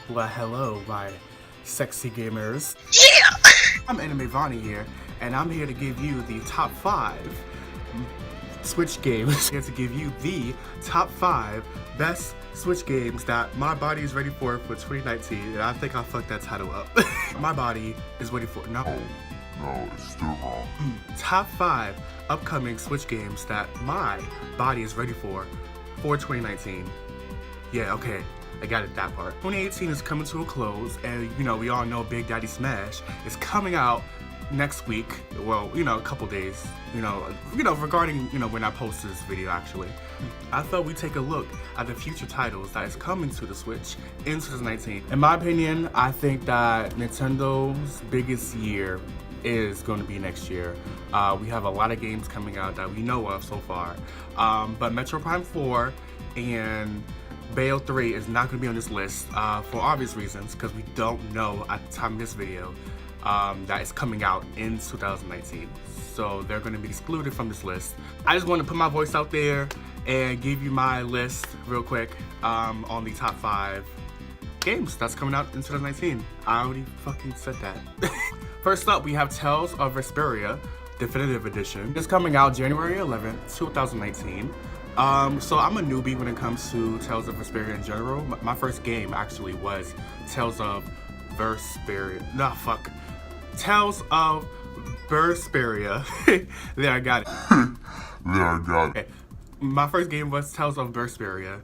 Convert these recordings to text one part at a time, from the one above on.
Well, hello, my sexy gamers. Yeah! I'm Anime Vonnie here, and I'm here to give you the top 5 Switch games. Here to give you the top 5 best Switch games that my body is ready for 2019. And I think I fucked that title up. My body is ready for No, it's still wrong. top 5 upcoming Switch games that my body is ready for 2019. Yeah, okay. I got it, that part. 2018 is coming to a close, and we all know Big Daddy Smash is coming out next week. Well, a couple days. Regarding when I post this video, actually. I thought we'd take a look at the future titles that is coming to the Switch in 2019. In my opinion, I think that Nintendo's biggest year is going to be next year. We have a lot of games coming out that we know of so far, but Metro Prime 4 and Bayo 3 is not going to be on this list for obvious reasons, because we don't know at the time of this video that is coming out in 2019. So they're going to be excluded from this list. I just want to put my voice out there and give you my list real quick on the top 5 games that's coming out in 2019. I already fucking said that. First up, we have Tales of Vesperia Definitive Edition. It's coming out January 11th, 2019. So I'm a newbie when it comes to Tales of Vesperia in general. My first game actually was Tales of Vesperia. Tales of Vesperia. There, I got it. Okay. My first game was Tales of Vesperia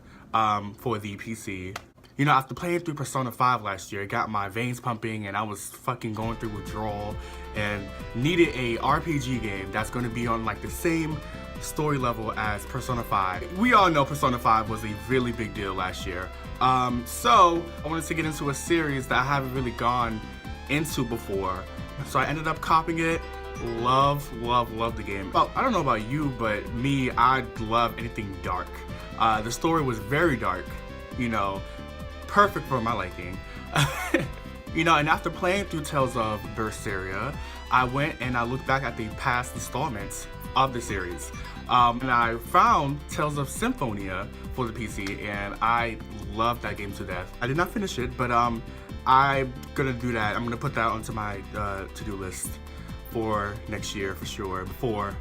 for the PC. After playing through Persona 5 last year, it got my veins pumping and I was fucking going through withdrawal and needed a RPG game that's going to be on like the same story level as Persona 5. We all know Persona 5 was a really big deal last year. So I wanted to get into a series that I haven't really gone into before. So I ended up copying it. Love the game. Well, I don't know about you, but me, I love anything dark. The story was very dark, perfect for my liking. And after playing through Tales of Berseria, I went and I looked back at the past installments of the series. And I found Tales of Symphonia for the PC, and I loved that game to death. I did not finish it, but I'm gonna do that. I'm gonna put that onto my to-do list for next year for sure, before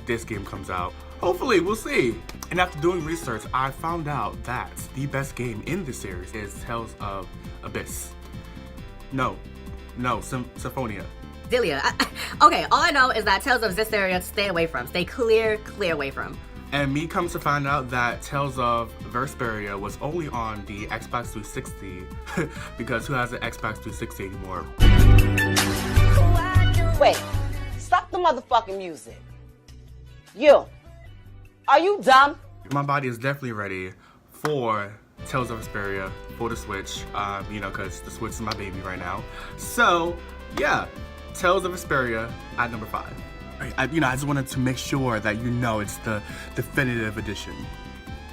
this game comes out. Hopefully, we'll see. And after doing research, I found out that the best game in this series is Tales of Abyss. No, Symphonia. Delia. Okay, all I know is that Tales of Vesperia, stay away from. Stay clear away from. And me comes to find out that Tales of Vesperia was only on the Xbox 360 because who has an Xbox 360 anymore? Wait, stop the motherfucking music. You, are you dumb? My body is definitely ready for Tales of Vesperia for the Switch, because the Switch is my baby right now. So, yeah, Tales of Vesperia at number 5. I just wanted to make sure that it's the definitive edition.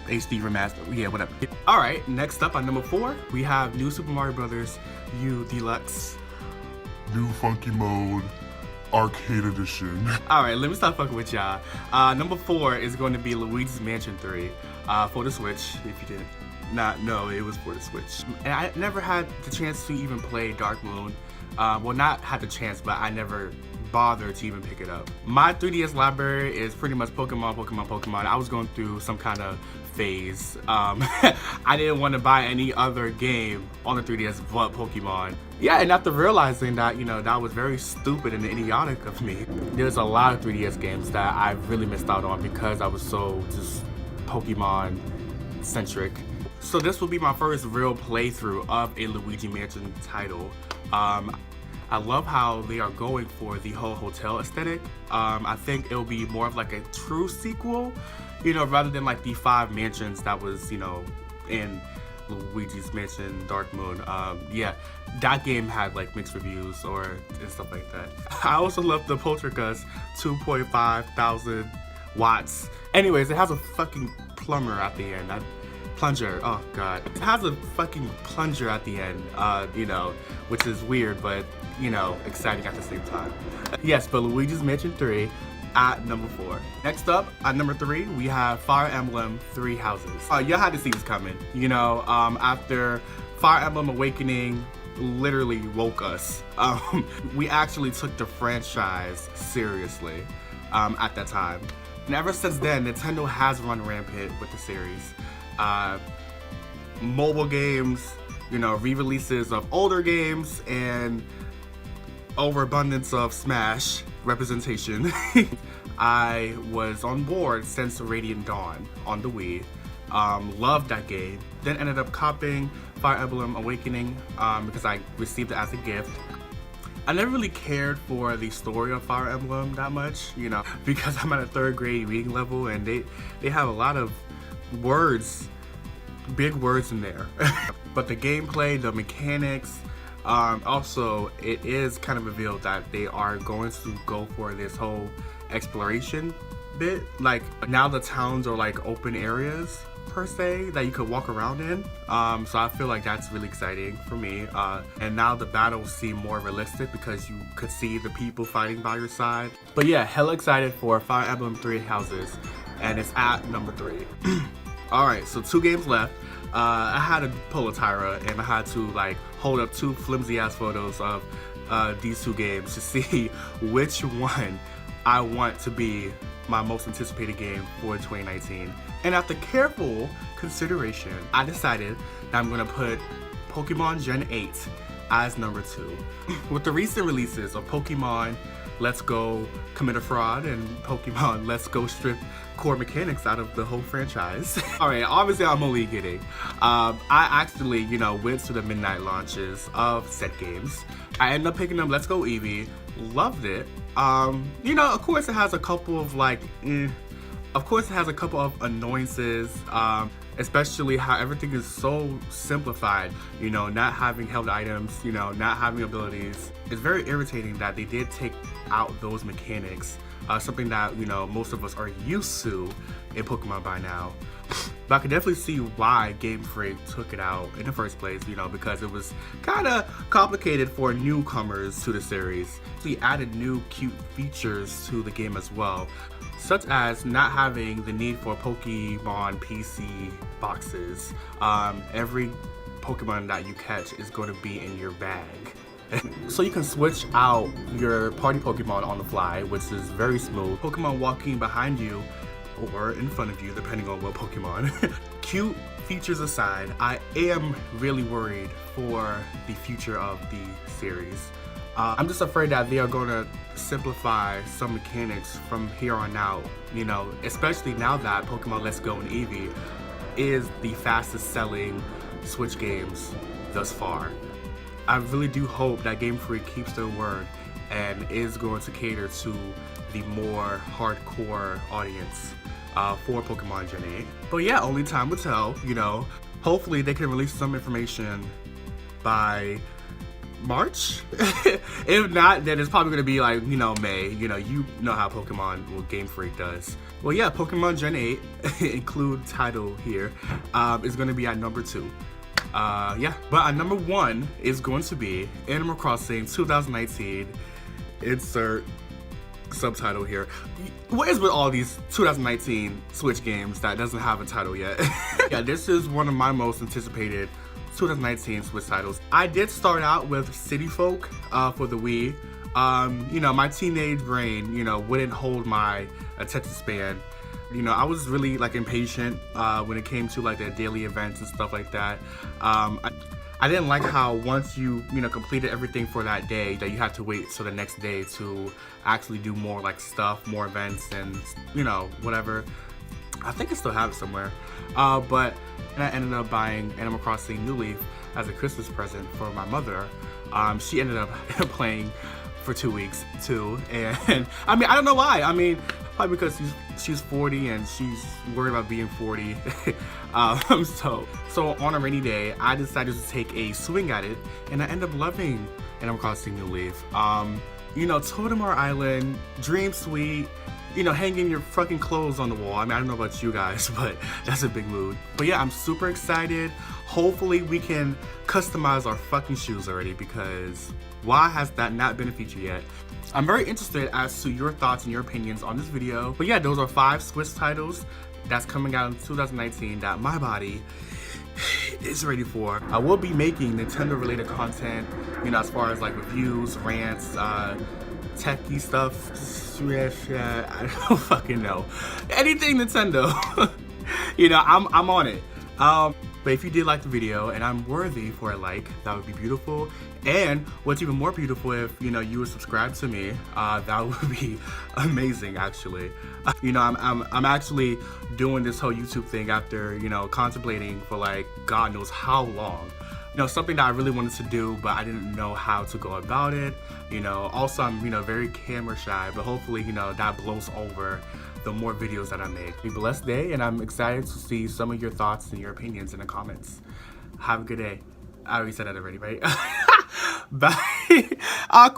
HD remaster, yeah, whatever. Alright, next up at number 4, we have New Super Mario Bros. U Deluxe. New Funky Mode Arcade Edition. Alright, let me stop fucking with y'all. Number 4 is going to be Luigi's Mansion 3 for the Switch, if you didn't. No, it was for the Switch. And I never had the chance to even play Dark Moon. Well, not had the chance, but I never bothered to even pick it up. My 3DS library is pretty much Pokemon. I was going through some kind of phase. I didn't want to buy any other game on the 3DS but Pokemon. Yeah, and after realizing that, that was very stupid and idiotic of me, there's a lot of 3DS games that I really missed out on because I was so just Pokemon centric. So this will be my first real playthrough of a Luigi Mansion title. I love how they are going for the whole hotel aesthetic. I think it'll be more of like a true sequel, rather than like the 5 mansions that was, in Luigi's Mansion Dark Moon. Yeah, that game had like mixed reviews and stuff like that. I also love the Poltergust 2.5 thousand watts. Anyways, it has a fucking plumber at the end. Plunger, oh god. It has a fucking plunger at the end, which is weird, but, exciting at the same time. Yes, but Luigi's Mansion 3 at number 4. Next up, at number 3, we have Fire Emblem Three Houses. Y'all had to see this coming. After Fire Emblem Awakening literally woke us. We actually took the franchise seriously at that time. And ever since then, Nintendo has run rampant with the series. Mobile games, you know, re-releases of older games, and overabundance of Smash representation. I was on board since Radiant Dawn on the Wii. Loved that game. Then ended up copying Fire Emblem Awakening because I received it as a gift. I never really cared for the story of Fire Emblem that much, you know, because I'm at a 3rd grade reading level and they have a lot of words, big words in there. But the gameplay, the mechanics, also it is kind of revealed that they are going to go for this whole exploration bit. Like now the towns are like open areas per se that you could walk around in, so I feel like that's really exciting for me, and now the battles seem more realistic because you could see the people fighting by your side. But yeah, hella excited for Fire Emblem Three Houses, and it's at number 3. Alright, so 2 games left. I had to pull a Tyra and I had to like hold up 2 flimsy ass photos of these 2 games to see which one I want to be my most anticipated game for 2019. And after careful consideration, I decided that I'm gonna put Pokemon Gen 8 as number 2. With the recent releases of Pokemon Let's Go Commit a Fraud and Pokemon Let's Go Strip core mechanics out of the whole franchise. Alright, obviously I'm only kidding. I actually, you know, went to the midnight launches of said games. I ended up picking up Let's Go Eevee, loved it. You know, of course it has a couple of like, of course it has a couple of annoyances, especially how everything is so simplified, you know, not having held items, you know, not having abilities. It's very irritating that they did take out those mechanics, something that, you know, most of us are used to in Pokemon by now. But I could definitely see why Game Freak took it out in the first place, you know, because it was kind of complicated for newcomers to the series. We added new cute features to the game as well, such as not having the need for Pokemon PC boxes. Every Pokemon that you catch is going to be in your bag. So you can switch out your party Pokemon on the fly, which is very smooth. Pokemon walking behind you or in front of you, depending on what Pokemon. Cute features aside, I am really worried for the future of the series. I'm just afraid that they are going to simplify some mechanics from here on out, you know, especially now that Pokemon Let's Go and Eevee is the fastest selling Switch games thus far. I really do hope that Game Freak keeps their word and is going to cater to the more hardcore audience for Pokemon Gen 8. But yeah, only time will tell, you know. Hopefully they can release some information by March. If not, then it's probably gonna be like, you know, May. You know how Pokemon, well, Game Freak does. Well, yeah, Pokemon Gen 8, include title here, is gonna be at number 2. Yeah, but at number 1 is going to be Animal Crossing 2019. Insert subtitle here. What is with all these 2019 Switch games that doesn't have a title yet? Yeah, this is one of my most anticipated 2019 Switch titles. I did start out with City Folk for the Wii. You know, my teenage brain, you know, wouldn't hold my attention span. You know, I was really like impatient when it came to like the daily events and stuff like that. I didn't like how once you know, completed everything for that day, that you had to wait till the next day to actually do more like stuff, more events and, you know, whatever. I think I still have it somewhere. But I ended up buying Animal Crossing New Leaf as a Christmas present for my mother. She ended up playing for 2 weeks too. And I mean, I don't know why. I mean, probably because she's 40 and she's worried about being 40. So on a rainy day, I decided to take a swing at it, and I ended up loving Animal Crossing New Leaf. You know, Totodemar Island, Dream Suite, you know, hanging your fucking clothes on the wall. I mean, I don't know about you guys, but that's a big mood. But yeah, I'm super excited. Hopefully we can customize our fucking shoes already, because why has that not been a feature yet? I'm very interested as to your thoughts and your opinions on this video. But yeah, those are 5 Switch titles that's coming out in 2019 that my body is ready for. I will be making Nintendo related content, you know, as far as like reviews, rants, techie stuff. I don't fucking know. Anything Nintendo. You know, I'm on it. But if you did like the video and I'm worthy for a like, that would be beautiful. And what's even more beautiful, if you know you would subscribe to me, that would be amazing actually. You know, I'm actually doing this whole YouTube thing after, you know, contemplating for like God knows how long. You know, something that I really wanted to do, but I didn't know how to go about it. You know, also I'm, you know, very camera shy, but hopefully, you know, that blows over the more videos that I make. Have a blessed day, and I'm excited to see some of your thoughts and your opinions in the comments. Have a good day. I already said that already, right? Bye. Awkward.